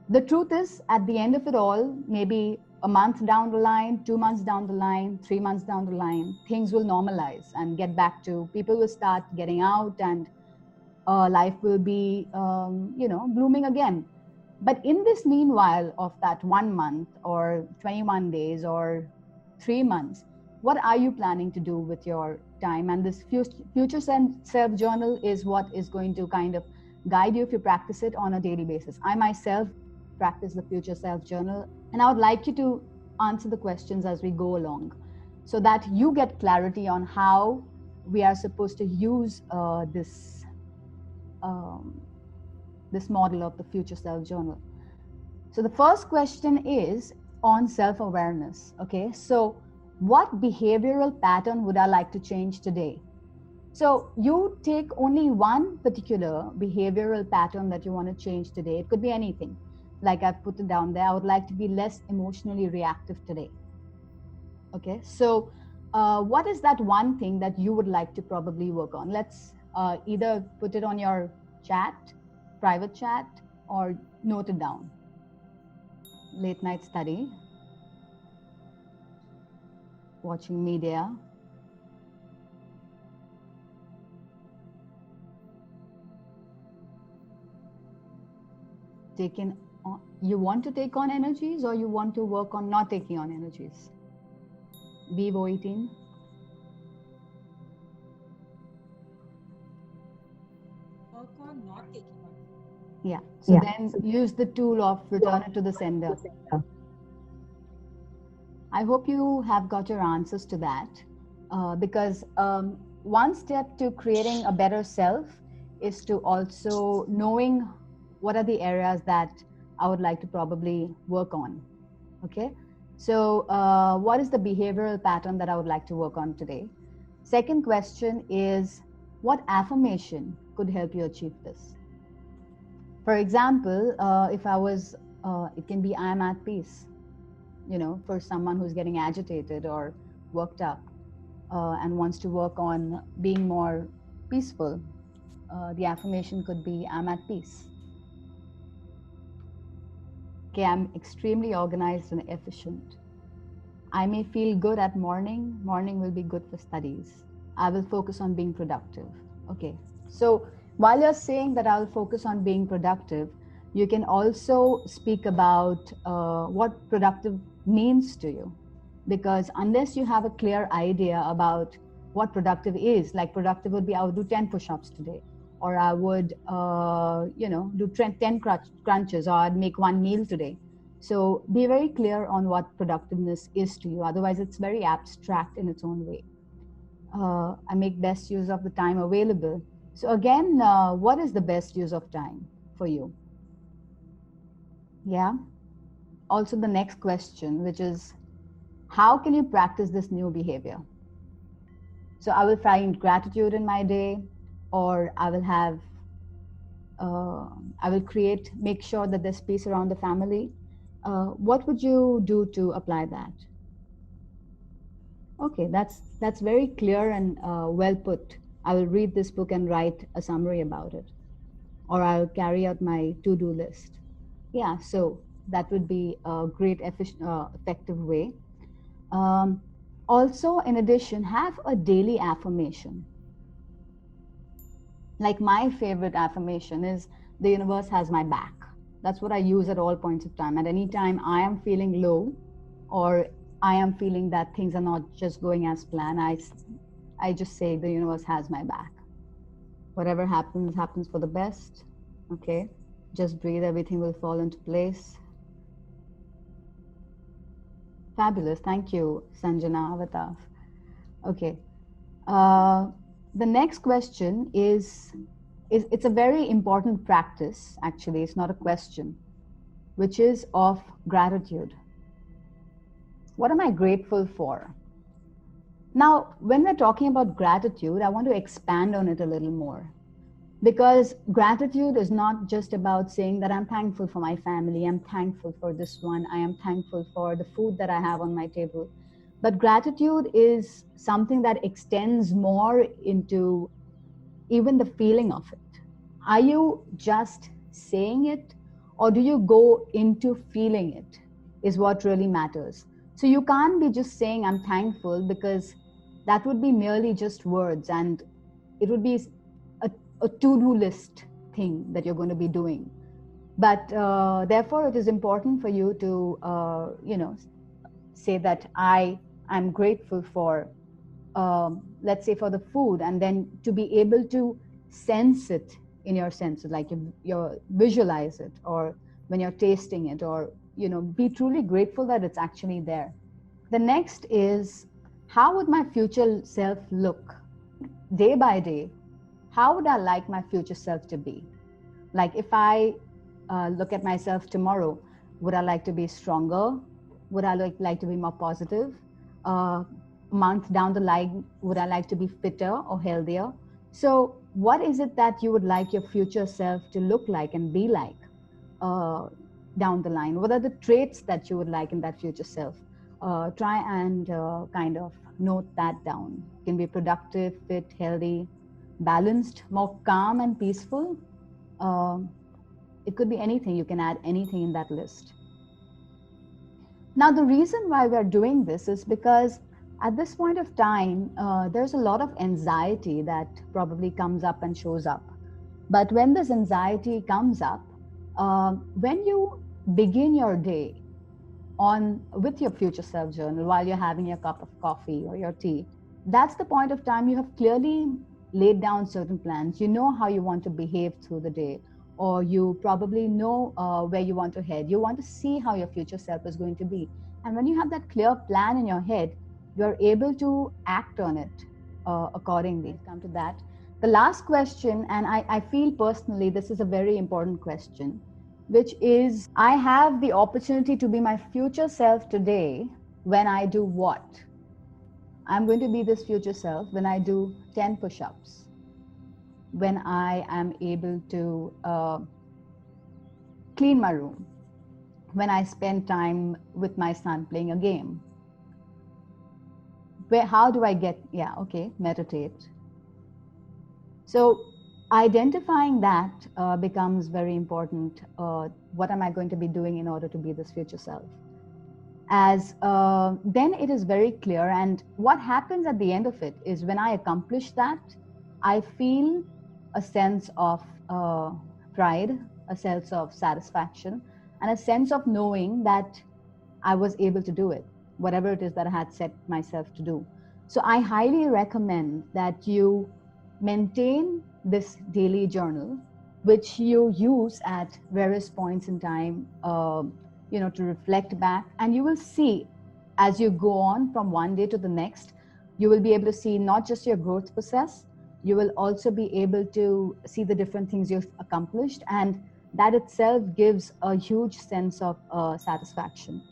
The truth is, at the end of it all, maybe a month down the line, 2 months down the line, 3 months down the line, things will normalize and get back to, people will start getting out, and life will be, blooming again. But in this meanwhile of that 1 month or 21 days or 3 months, what are you planning to do with your time? And this future self journal is what is going to kind of guide you if you practice it on a daily basis. I myself practice the future self journal, and I would like you to answer the questions as we go along so that you get clarity on how we are supposed to use this model of the future self journal. So the first question is on self-awareness. Okay, so what behavioral pattern would I like to change today? So you take only one particular behavioral pattern that you want to change today. It could be anything. Like I've put it down there, I would like to be less emotionally reactive today. Okay, so what is that one thing that you would like to probably work on? Let's either put it on your chat, private chat, or note it down. Late night study, watching media, you want to take on energies, or you want to work on not taking on energies? Vivo eating. Work on not taking on. Yeah. So then use the tool of return it to the sender. I hope you have got your answers to that, because one step to creating a better self is to also knowing what are the areas that I would like to probably work on. Okay. So what is the behavioral pattern that I would like to work on today? Second question is, what affirmation could help you achieve this? For example, if I was, it can be, I am at peace, for someone who's getting agitated or worked up and wants to work on being more peaceful. The affirmation could be, I'm at peace. Okay, I'm extremely organized and efficient. I may feel good at morning will be good for studies. I will focus on being productive. Okay, so while you're saying that I'll focus on being productive, you can also speak about what productive means to you. Because unless you have a clear idea about what productive is, like productive would be, I would do 10 push-ups today, or I would, do 10 crunches, or I'd make one meal today. So be very clear on what productiveness is to you. Otherwise, it's very abstract in its own way. I make best use of the time available. So again, what is the best use of time for you? Yeah. Also the next question, which is, how can you practice this new behavior? So I will find gratitude in my day, or I will have, make sure that there's peace around the family. What would you do to apply that? Okay, that's very clear and well put. I will read this book and write a summary about it, or I'll carry out my to-do list. Yeah, so that would be a great, effective way. Also, in addition, have a daily affirmation. Like my favorite affirmation is, the universe has my back. That's what I use at all points of time. At any time I am feeling low, or I am feeling that things are not just going as planned, I just say, the universe has my back. Whatever happens, happens for the best. Okay, just breathe, everything will fall into place. Fabulous. Thank you, Sanjana Avataf. Okay. The next question is it's a very important practice, actually. It's not a question, which is of gratitude. What am I grateful for? Now, when we're talking about gratitude, I want to expand on it a little more. Because gratitude is not just about saying that I'm thankful for my family, I'm thankful for this one, I am thankful for the food that I have on my table. But gratitude is something that extends more into even the feeling of it. Are you just saying it, or do you go into feeling it, is what really matters. So you can't be just saying I'm thankful, because that would be merely just words, and it would be a, a to-do list thing that you're going to be doing. But therefore it is important for you to say that I'm grateful for, let's say, for the food, and then to be able to sense it in your senses, like you visualize it, or when you're tasting it, or be truly grateful that it's actually there. The next is, how would my future self look day by day? How would I like my future self to be? Like, if I look at myself tomorrow, would I like to be stronger? Would I like to be more positive? A month down the line, would I like to be fitter or healthier? So, what is it that you would like your future self to look like and be like uh, down the line? What are the traits that you would like in that future self? Try and kind of note that down. You can be productive, fit, healthy, balanced, more calm and peaceful. Um it could be anything. You can add anything in that list. Now, the reason why we're doing this is because at this point of time, there's a lot of anxiety that probably comes up and shows up. But when this anxiety comes up, when you begin your day on with your future self journal while you're having your cup of coffee or your tea, that's the point of time you have clearly laid down certain plans. You know how you want to behave through the day, or you probably know where you want to head. You want to see how your future self is going to be, and when you have that clear plan in your head, you're able to act on it accordingly. Come to that, the last question, and I feel personally this is a very important question, which is, I have the opportunity to be my future self today when I do what? I'm going to be this future self when I do 10 push ups, when I am able to clean my room, when I spend time with my son playing a game. How do I get, yeah, okay, meditate. So identifying that becomes very important. What am I going to be doing in order to be this future self? As then it is very clear, and what happens at the end of it is, when I accomplish that, I feel a sense of pride, a sense of satisfaction, and a sense of knowing that I was able to do it, whatever it is that I had set myself to do. So I highly recommend that you maintain this daily journal, which you use at various points in time, to reflect back. And you will see, as you go on from one day to the next, you will be able to see not just your growth process, you will also be able to see the different things you've accomplished. And that itself gives a huge sense of satisfaction.